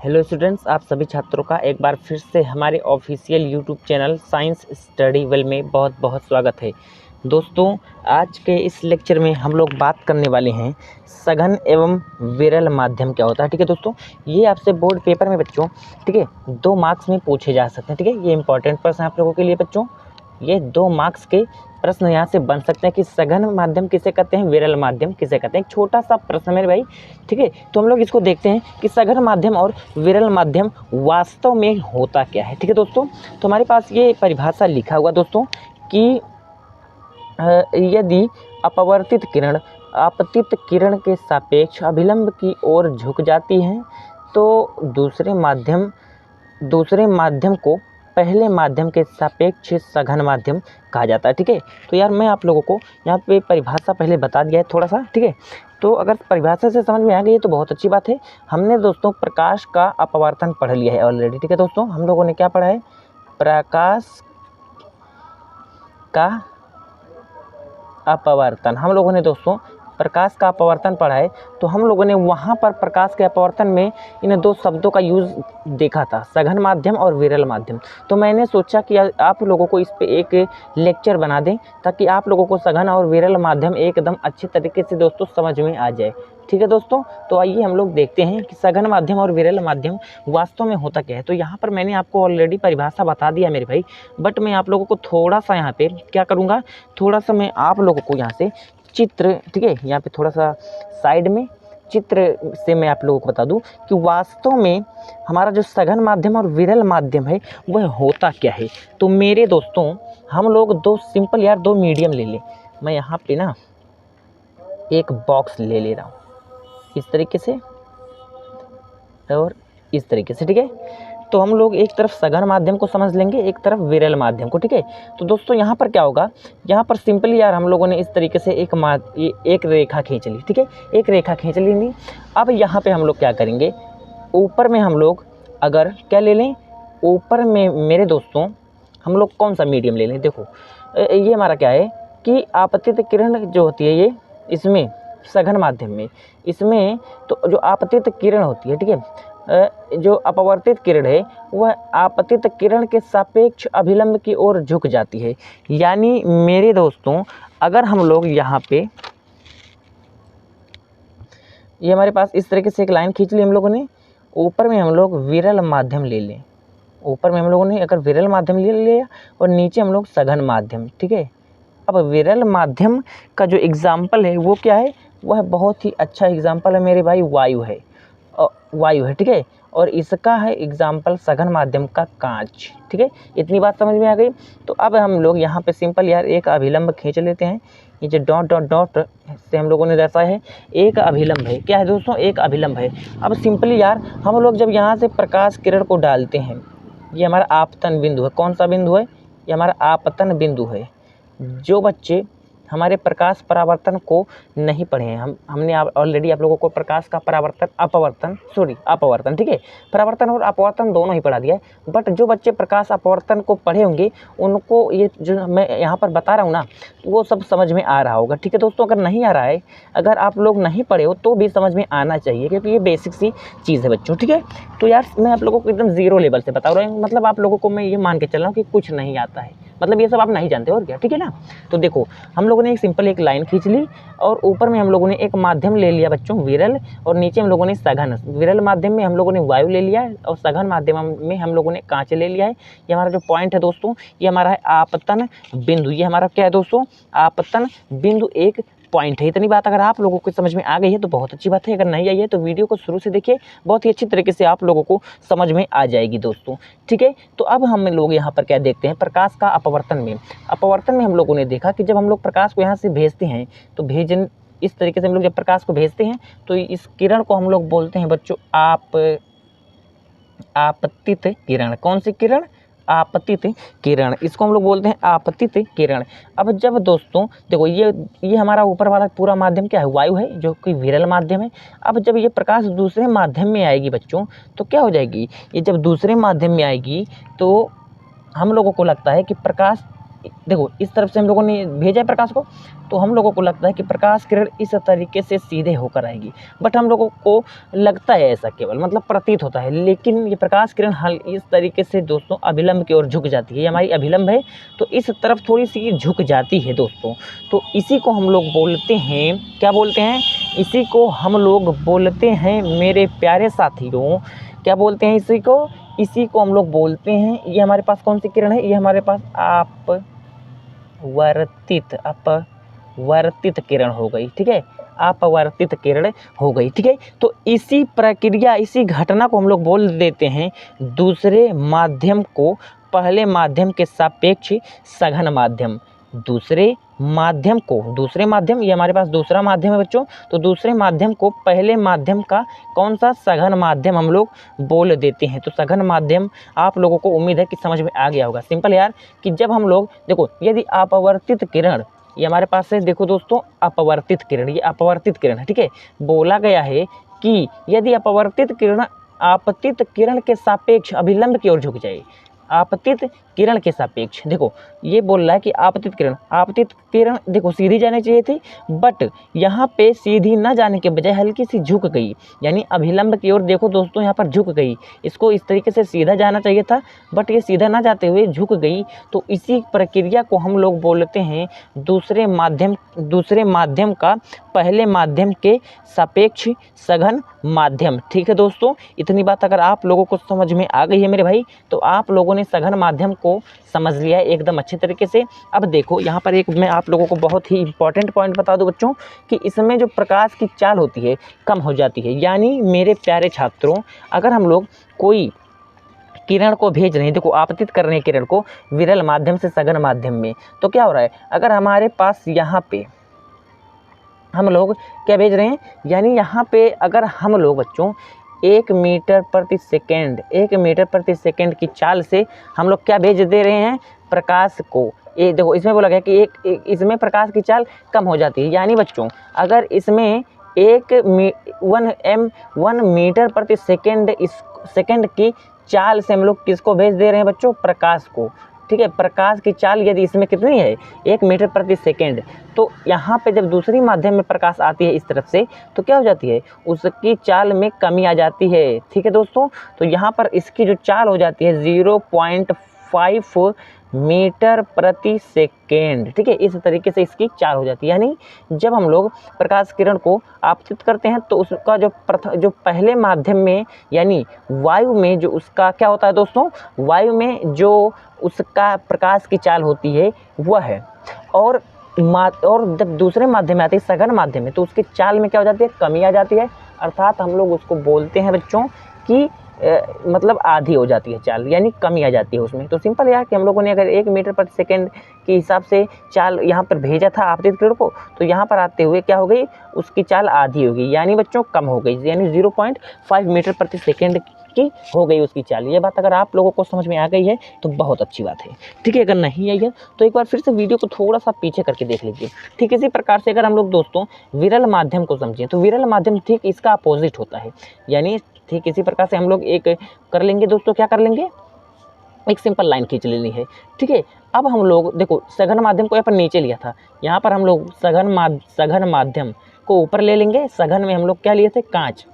Hello students, आप सभी छात्रों का एक बार फिर से हमारे official YouTube channel science study well में बहुत बहुत स्वागत है। दोस्तों, आज के इस लेक्चर में हम लोग बात करने वाले हैं सघन एवं विरल माध्यम क्या होता है। ठीक है दोस्तों, ये आपसे बोर्ड पेपर में बच्चों, ठीक है, 2 मार्क्स में पूछे जा सकते हैं। ठीक है, ये इंपॉर्टेंट प्रश्न है आप लोगों के लिए बच्चों। ये 2 मार्क्स के प्रश्न यहाँ से बन सकते हैं कि सघन माध्यम किसे कहते हैं, विरल माध्यम किसे कहते हैं। एक छोटा सा प्रश्न मेरे भाई, ठीक है। तो हम लोग इसको देखते हैं कि सघन माध्यम और विरल माध्यम वास्तव में होता क्या है। ठीक है दोस्तों, तो हमारे पास ये परिभाषा लिखा हुआ दोस्तों कि यदि अपवर्तित किरण आपतित किरण के सापेक्ष अभिलंब की ओर झुक जाती है तो दूसरे माध्यम को पहले माध्यम के सापेक्ष सघन माध्यम कहा जाता है। ठीक है, तो यार मैं आप लोगों को यहाँ पे परिभाषा पहले बता दिया है थोड़ा सा। ठीक है, तो अगर परिभाषा से समझ में आ गई तो बहुत अच्छी बात है। हमने दोस्तों प्रकाश का अपवर्तन पढ़ लिया है ऑलरेडी। ठीक है दोस्तों, हम लोगों ने क्या पढ़ा है, प्रकाश का अपवर्तन। हम लोगों ने दोस्तों प्रकाश का अपवर्तन पढ़ा है। तो हम लोगों ने वहाँ पर प्रकाश के अपवर्तन में इन 2 शब्दों का यूज़ देखा था, सघन माध्यम और विरल माध्यम। तो मैंने सोचा कि आप लोगों को इस पे एक लेक्चर बना दें ताकि आप लोगों को सघन और विरल माध्यम एकदम अच्छे तरीके से दोस्तों समझ में आ जाए। ठीक है दोस्तों, तो आइए हम लोग देखते हैं कि सघन माध्यम और विरल माध्यम वास्तव में होता क्या है। तो यहाँ पर मैंने आपको ऑलरेडी परिभाषा बता दिया मेरे भाई, बट मैं आप लोगों को थोड़ा सा यहाँ पे क्या करूँगा, थोड़ा सा मैं आप लोगों को यहाँ से चित्र, ठीक है, यहाँ पे थोड़ा सा साइड में चित्र से मैं आप लोगों को बता दूं कि वास्तव में हमारा जो सघन माध्यम और विरल माध्यम है वह होता क्या है। तो मेरे दोस्तों, हम लोग 2 सिंपल यार 2 मीडियम ले लें। मैं यहाँ पे ना एक बॉक्स ले रहा हूँ इस तरीके से और इस तरीके से। ठीक है, तो हम लोग एक तरफ सघन माध्यम को समझ लेंगे, एक तरफ विरल माध्यम को। ठीक है, तो दोस्तों यहाँ पर क्या होगा, यहाँ पर सिंपली यार हम लोगों ने इस तरीके से एक रेखा खींच ली। ठीक है, एक रेखा खींच ली। अब यहाँ पे हम लोग क्या करेंगे, ऊपर में हम लोग अगर क्या ले लें, ऊपर में मेरे दोस्तों हम लोग कौन सा मीडियम ले लें। देखो ये हमारा क्या है कि आपतित किरण जो होती है ये इसमें सघन माध्यम में, इसमें तो जो आपतित किरण होती है, ठीक है, जो अपवर्तित किरण है वह आपतित किरण के सापेक्ष अभिलंब की ओर झुक जाती है। यानी मेरे दोस्तों अगर हम लोग यहाँ पे ये हमारे पास इस तरीके से एक लाइन खींच ली हम लोगों ने, ऊपर में हम लोग विरल माध्यम ले लें, ऊपर में हम लोगों ने अगर विरल माध्यम ले लिया और नीचे हम लोग सघन माध्यम। ठीक है, अब विरल माध्यम का जो एग्जाम्पल है वो क्या है, वह बहुत ही अच्छा एग्जाम्पल है मेरे भाई, वायु है। वायु है, ठीक है, और इसका है एग्जाम्पल सघन माध्यम का कांच। ठीक है, इतनी बात समझ में आ गई। तो अब हम लोग यहाँ पे सिंपल यार एक अभिलंब खींच लेते हैं। ये जो डॉट डॉट डॉट से हम लोगों ने दर्शाया है एक अभिलंब है। क्या है दोस्तों, एक अभिलंब है। अब सिंपली यार हम लोग जब यहाँ से प्रकाश किरण को डालते हैं, ये हमारा आपतन बिंदु है। कौन सा बिंदु है, ये हमारा आपतन बिंदु है। जो बच्चे हमारे प्रकाश परावर्तन को नहीं पढ़े हैं, हमने ऑलरेडी आप लोगों को प्रकाश का अपवर्तन, ठीक है, परावर्तन और अपवर्तन दोनों ही पढ़ा दिया है। बट जो बच्चे प्रकाश अपवर्तन को पढ़े होंगे उनको ये जो मैं यहाँ पर बता रहा हूँ ना वो सब समझ में आ रहा होगा। ठीक है दोस्तों, अगर नहीं आ रहा है, अगर आप लोग नहीं पढ़े हो तो भी समझ में आना चाहिए क्योंकि ये बेसिक सी चीज़ है बच्चों। ठीक है, तो यार मैं आप लोगों को एकदम ज़ीरो लेवल से बता रहा हूँ, मतलब आप लोगों को मैं ये मान के चल रहा हूँ कि कुछ नहीं आता है, मतलब ये सब आप नहीं जानते और क्या। ठीक है ना, तो देखो हम लोगों ने एक सिंपल एक लाइन खींच ली और ऊपर में हम लोगों ने एक माध्यम ले लिया बच्चों विरल, और नीचे हम लोगों ने सघन। विरल माध्यम में हम लोगों ने वायु ले लिया है और सघन माध्यम में हम लोगों ने कांच ले लिया है। ये हमारा जो पॉइंट है दोस्तों, ये हमारा है आपतन बिंदु। ये हमारा क्या है दोस्तों, आपतन बिंदु एक पॉइंट है। इतनी बात अगर आप लोगों को समझ में आ गई है तो बहुत अच्छी बात है, अगर नहीं आई है तो वीडियो को शुरू से देखिए, बहुत ही अच्छी तरीके से आप लोगों को समझ में आ जाएगी दोस्तों। ठीक है, तो अब हम लोग यहाँ पर क्या देखते हैं, प्रकाश का अपवर्तन में हम लोगों ने देखा कि जब हम लोग प्रकाश को यहाँ से भेजते हैं तो इस तरीके से हम लोग जब प्रकाश को भेजते हैं तो इस किरण को हम लोग बोलते हैं बच्चों आपतित किरण। कौन सी किरण, आपतित किरण, इसको हम लोग बोलते हैं आपतित किरण। अब जब दोस्तों देखो ये हमारा ऊपर वाला पूरा माध्यम क्या है, वायु है, जो कि विरल माध्यम है। अब जब ये प्रकाश दूसरे माध्यम में आएगी बच्चों तो क्या हो जाएगी, ये जब दूसरे माध्यम में आएगी तो हम लोगों को लगता है कि प्रकाश देखो इस तरफ से हम लोगों ने भेजा है प्रकाश को, तो हम लोगों को लगता है कि प्रकाश किरण इस तरीके से सीधे होकर आएगी, बट हम लोगों को लगता है ऐसा, केवल मतलब प्रतीत होता है। लेकिन ये प्रकाश किरण हल इस तरीके से दोस्तों अभिलंब की ओर झुक जाती है। ये हमारी अभिलंब है तो इस तरफ थोड़ी सी झुक जाती है दोस्तों। तो इसी को हम लोग बोलते हैं, क्या बोलते हैं, इसी को हम लोग बोलते हैं मेरे प्यारे साथियों, क्या बोलते हैं इसी को, इसी को हम लोग बोलते हैं, ये हमारे पास कौन सी किरण है, ये हमारे पास अपवर्तित किरण हो गई। ठीक है, अपवर्तित किरण हो गई। ठीक है, तो इसी प्रक्रिया, इसी घटना को हम लोग बोल देते हैं दूसरे माध्यम को पहले माध्यम के सापेक्ष सघन माध्यम। दूसरे माध्यम ये हमारे पास दूसरा माध्यम है बच्चों, तो दूसरे माध्यम को पहले माध्यम का कौन सा, सघन माध्यम हम लोग बोल देते हैं। तो सघन माध्यम आप लोगों को उम्मीद है कि समझ में आ गया होगा। सिंपल यार, कि जब हम लोग देखो, यदि अपवर्तित किरण, ये हमारे पास है, देखो दोस्तों अपवर्तित किरण, ये अपवर्तित किरण है। ठीक है, बोला गया है कि यदि अपवर्तित किरण आपतित किरण के सापेक्ष अभिलंब की ओर झुक जाए, आपतित किरण के सापेक्ष, देखो ये बोल रहा है कि आपतित किरण देखो सीधी जानी चाहिए थी, बट यहाँ पे सीधी ना जाने के बजाय हल्की सी झुक गई, यानी अभिलंब की ओर देखो दोस्तों यहाँ पर झुक गई। इसको इस तरीके से सीधा जाना चाहिए था, बट ये सीधा ना जाते हुए झुक गई। तो इसी प्रक्रिया को हम लोग बोलते हैं दूसरे माध्यम का पहले माध्यम के सापेक्ष सघन माध्यम। ठीक है दोस्तों, इतनी बात अगर आप लोगों को समझ में आ गई है मेरे भाई, तो आप लोगों ने सघन माध्यम को समझ लिया है एकदम अच्छे तरीके से। अब देखो यहाँ पर एक मैं आप लोगों को बहुत ही इंपॉर्टेंट पॉइंट बता दूं बच्चों, कि इसमें जो प्रकाश की चाल होती है कम हो जाती है। यानी मेरे प्यारे छात्रों, अगर हम लोग कोई किरण को भेज रहे हैं, देखो आपतित कर रहे हैं किरण को विरल माध्यम से सघन माध्यम में, तो क्या हो रहा है, अगर हमारे पास यहाँ पे हम लोग क्या भेज रहे हैं, यानी यहाँ पे अगर हम लोग बच्चों 1 मीटर प्रति सेकेंड की चाल से हम लोग क्या भेज दे रहे हैं, प्रकाश को। ये देखो इसमें बोला गया कि इसमें प्रकाश की चाल कम हो जाती है। यानी बच्चों अगर इसमें 1 मीटर प्रति सेकेंड की चाल से हम लोग किसको भेज दे रहे हैं बच्चों, प्रकाश को। ठीक है, प्रकाश की चाल यदि इसमें कितनी है, 1 मीटर प्रति सेकेंड, तो यहाँ पे जब दूसरी माध्यम में प्रकाश आती है इस तरफ से, तो क्या हो जाती है, उसकी चाल में कमी आ जाती है। ठीक है दोस्तों, तो यहाँ पर इसकी जो चाल हो जाती है 0.5 मीटर प्रति सेकेंड। ठीक है, इस तरीके से इसकी चाल हो जाती है। यानी जब हम लोग प्रकाश किरण को आपतित करते हैं तो उसका जो पहले माध्यम में यानी वायु में जो उसका क्या होता है दोस्तों, वायु में जो उसका प्रकाश की चाल होती है वह है, और जब दूसरे माध्यम में आती है सघन माध्यम में, तो उसकी चाल में क्या हो जाती है, कमी आ जाती है। अर्थात हम लोग उसको बोलते हैं बच्चों कि मतलब आधी हो जाती है चाल, यानी कमी आ जाती है उसमें। तो सिंपल यार कि हम लोगों ने अगर 1 मीटर प्रति सेकेंड के हिसाब से चाल यहाँ पर भेजा था आपतित किरण को, तो यहाँ पर आते हुए क्या हो गई, उसकी चाल आधी हो गई, यानी बच्चों कम हो गई, यानी 0.5 मीटर प्रति सेकेंड की हो गई उसकी चाल। ये बात अगर आप लोगों को समझ में आ गई है तो बहुत अच्छी बात है। ठीक है, अगर नहीं आई है तो एक बार फिर से वीडियो को थोड़ा सा पीछे करके देख लीजिए। ठीक इसी प्रकार से अगर हम लोग दोस्तों विरल माध्यम को समझें, तो विरल माध्यम ठीक इसका अपोजिट होता है। यानी ठीक इसी प्रकार से हम लोग एक कर लेंगे दोस्तों, क्या कर लेंगे, एक सिंपल लाइन खींच लेनी है। ठीक है, अब हम लोग देखो सघन माध्यम को यहाँ पर नीचे लिया था, यहाँ पर हम लोग सघन माध्यम को ऊपर ले लेंगे। सघन में हम लोग क्या लिए थे, कांच।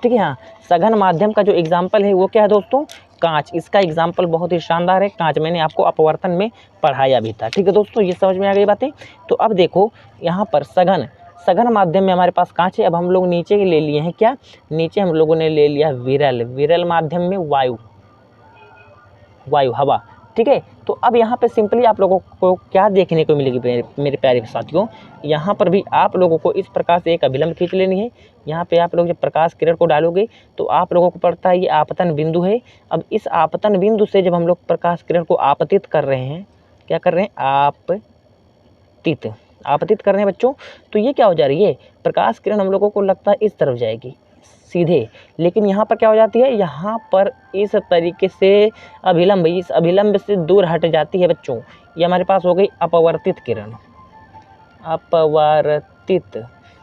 ठीक है, हाँ, सघन माध्यम का जो एग्जाम्पल है वो क्या है दोस्तों, कांच। इसका एग्जाम्पल बहुत ही शानदार है, कांच मैंने आपको अपवर्तन में पढ़ाया भी था। ठीक है दोस्तों, ये समझ में आ गई बातें। तो अब देखो यहाँ पर सघन माध्यम में हमारे पास कांच है। अब हम लोग नीचे ले लिए हैं क्या, नीचे हम लोगों ने ले लिया विरल माध्यम में वायु, हवा। ठीक है, तो अब यहाँ पे सिंपली आप लोगों को क्या देखने को मिलेगी मेरे प्यारे साथियों, यहाँ पर भी आप लोगों को इस प्रकार से एक अभिलंब खींच लेनी है। यहाँ पे आप लोग जब प्रकाश किरण को डालोगे तो आप लोगों को पड़ता है ये आपतन बिंदु है। अब इस आपतन बिंदु से जब हम लोग प्रकाश किरण को आपतित कर रहे हैं, क्या कर रहे हैं, आपतित कर रहे हैं बच्चों, तो ये क्या हो जा रही है, प्रकाश किरण हम लोगों को लगता है इस तरफ जाएगी सीधे, लेकिन यहाँ पर क्या हो जाती है, यहाँ पर इस तरीके से इस अभिलंब से दूर हट जाती है बच्चों। ये हमारे पास हो गई अपवर्तित किरण,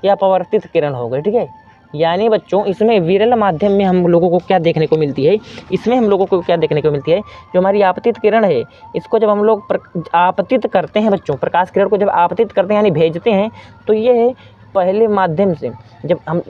अपवर्तित किरण हो गई। ठीक है, यानी बच्चों इसमें विरल माध्यम में हम लोगों को क्या देखने को मिलती है, इसमें हम लोगों को क्या देखने को मिलती है, जो हमारी आपतित किरण है इसको जब हम लोग आपतित करते हैं बच्चों, प्रकाश किरण को जब आपतित करते हैं यानी भेजते हैं, तो ये पहले माध्यम से जब हम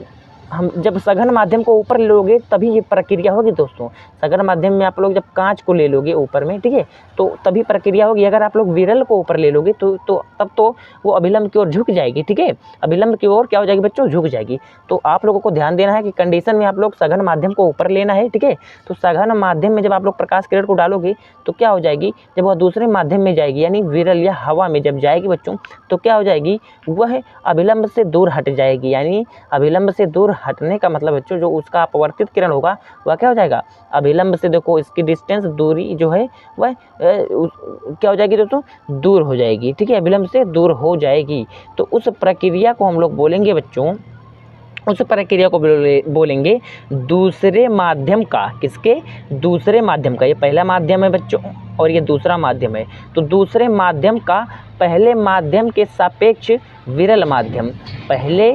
जब सघन माध्यम को ऊपर लोगे तभी ये प्रक्रिया होगी दोस्तों। सघन माध्यम में आप लोग जब कांच को ले लोगे ऊपर में, ठीक है, तो तभी प्रक्रिया होगी। अगर आप लोग विरल को ऊपर ले लोगे तो तब तो वो अभिलंब की ओर झुक जाएगी, ठीक है, अभिलंब की ओर क्या हो जाएगी बच्चों, झुक जाएगी। तो आप लोगों को ध्यान देना है कि कंडीशन में आप लोग सघन माध्यम को ऊपर लेना है, ठीक है। तो सघन माध्यम में जब आप लोग प्रकाश किरण को डालोगे तो क्या हो जाएगी, जब वह दूसरे माध्यम में जाएगी यानी विरल या हवा में जब जाएगी बच्चों, तो क्या हो जाएगी, वह अभिलंब से दूर हट जाएगी। यानी अभिलंब से दूर हटने का मतलब बच्चों जो उसका अपवर्तित किरण होगा वह क्या हो जाएगा, अभिलंब से देखो इसकी डिस्टेंस दूरी जो है वह क्या हो जाएगी दोस्तों, दूर हो जाएगी, ठीक है, अभिलंब से दूर हो जाएगी। तो उस प्रक्रिया को हम लोग बोलेंगे बच्चों, उस प्रक्रिया को बोलेंगे दूसरे माध्यम का, किसके, दूसरे माध्यम का। ये पहला माध्यम है बच्चों और ये दूसरा माध्यम है, तो दूसरे माध्यम का पहले माध्यम के सापेक्ष विरल माध्यम। पहले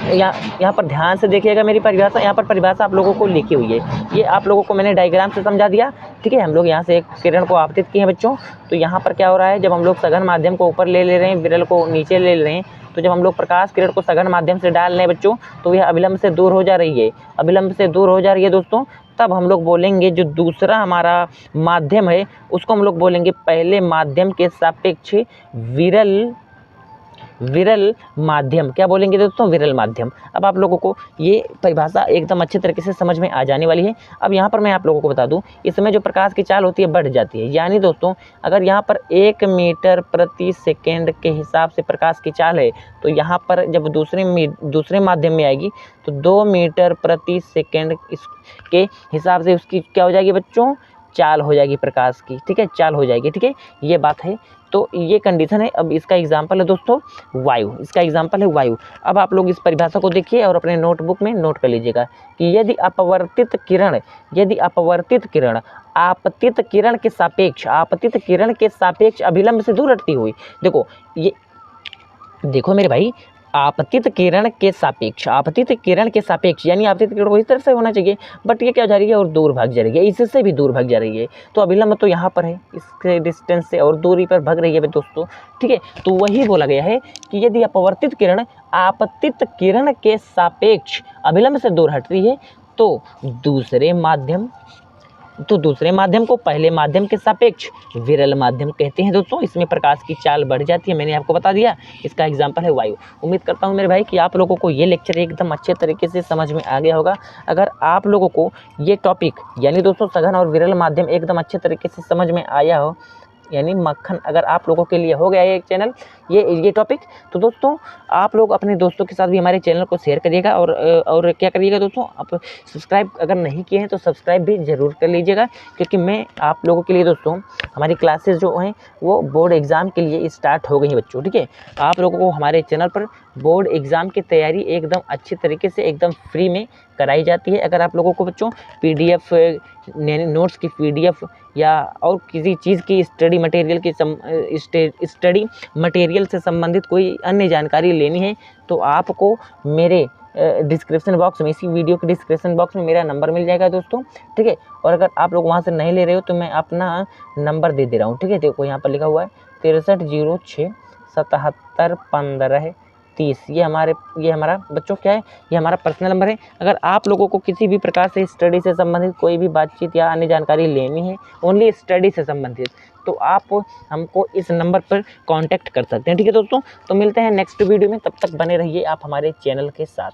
यहाँ पर ध्यान से देखिएगा मेरी परिभाषा, यहाँ पर परिभाषा आप लोगों को लिखी हुई है, ये आप लोगों को मैंने डायग्राम से समझा दिया, ठीक है। हम लोग यहाँ से एक किरण को आपतित किए हैं बच्चों, तो यहाँ पर क्या हो रहा है, जब हम लोग सघन माध्यम को ऊपर ले रहे हैं, विरल को नीचे ले रहे हैं, तो जब हम लोग प्रकाश किरण को सघन माध्यम से डाल रहे हैं बच्चों, तो यह अभिलंब से दूर हो जा रही है, अभिलंब से दूर हो जा रही है दोस्तों। तब हम लोग बोलेंगे जो दूसरा हमारा माध्यम है उसको हम लोग बोलेंगे पहले माध्यम के सापेक्ष विरल माध्यम। क्या बोलेंगे दोस्तों, विरल माध्यम। अब आप लोगों को ये परिभाषा एकदम अच्छे तरीके से समझ में आ जाने वाली है। अब यहाँ पर मैं आप लोगों को बता दूँ, इसमें जो प्रकाश की चाल होती है बढ़ जाती है। यानी दोस्तों अगर यहाँ पर 1 मीटर प्रति सेकेंड के हिसाब से प्रकाश की चाल है, तो यहाँ पर जब दूसरे माध्यम में आएगी तो 2 मीटर प्रति सेकेंड के हिसाब से उसकी क्या हो जाएगी बच्चों, चाल हो जाएगी प्रकाश की, ठीक है, चाल हो जाएगी, ठीक है, ये बात है। तो ये कंडीशन है। अब इसका एग्जाम्पल है दोस्तों वायु, इसका एग्जाम्पल है वायु। अब आप लोग इस परिभाषा को देखिए और अपने नोटबुक में नोट कर लीजिएगा कि यदि अपवर्तित किरण आपतित किरण के सापेक्ष अभिलंब से दूर हटती हुई, देखो मेरे भाई, आपतित किरण के सापेक्ष यानी आपतित किरण को इस तरह से होना चाहिए, बट ये क्या जा रही है और दूर भाग जा रही है, इससे भी दूर भाग जा रही है, तो अभिलंब तो यहाँ पर है, इसके डिस्टेंस से और दूरी पर भाग रही है दोस्तों, ठीक है। तो वही बोला गया है कि यदि अपवर्तित किरण आपतित किरण के सापेक्ष अभिलंब से दूर हट रही है तो दूसरे माध्यम को पहले माध्यम के सापेक्ष विरल माध्यम कहते हैं दोस्तों। इसमें प्रकाश की चाल बढ़ जाती है, मैंने आपको बता दिया। इसका एग्जाम्पल है वायु। उम्मीद करता हूँ मेरे भाई कि आप लोगों को ये लेक्चर एकदम अच्छे तरीके से समझ में आ गया होगा। अगर आप लोगों को ये टॉपिक यानी दोस्तों सघन और विरल माध्यम एकदम अच्छे तरीके से समझ में आया हो, यानी मक्खन अगर आप लोगों के लिए हो गया ये चैनल, ये टॉपिक, तो दोस्तों आप लोग अपने दोस्तों के साथ भी हमारे चैनल को शेयर करिएगा और क्या करिएगा दोस्तों, आप सब्सक्राइब अगर नहीं किए हैं तो सब्सक्राइब भी ज़रूर कर लीजिएगा, क्योंकि मैं आप लोगों के लिए दोस्तों हमारी क्लासेस जो हैं वो बोर्ड एग्ज़ाम के लिए स्टार्ट हो गई हैं बच्चों, ठीक है। आप लोगों को हमारे चैनल पर बोर्ड एग्ज़ाम की तैयारी एकदम अच्छी तरीके से एकदम फ्री में कराई जाती है। अगर आप लोगों को बच्चों PDF नोट्स की PDF या और किसी चीज़ की स्टडी मटेरियल से संबंधित कोई अन्य जानकारी लेनी है तो आपको मेरे डिस्क्रिप्शन बॉक्स में, इसी वीडियो के डिस्क्रिप्शन बॉक्स में मेरा नंबर मिल जाएगा दोस्तों, ठीक है। और अगर आप लोग वहाँ से नहीं ले रहे हो तो मैं अपना नंबर दे रहा हूँ, ठीक है। देखो यहाँ पर लिखा हुआ है 6306 77 15 30। ये हमारा बच्चों क्या है, ये हमारा पर्सनल नंबर है। अगर आप लोगों को किसी भी प्रकार से स्टडी से संबंधित कोई भी बातचीत या अन्य जानकारी लेनी है, ओनली स्टडी से संबंधित, तो आप हमको इस नंबर पर कांटेक्ट कर सकते हैं, ठीक है दोस्तों। तो मिलते हैं नेक्स्ट वीडियो में, तब तक बने रहिए आप हमारे चैनल के साथ।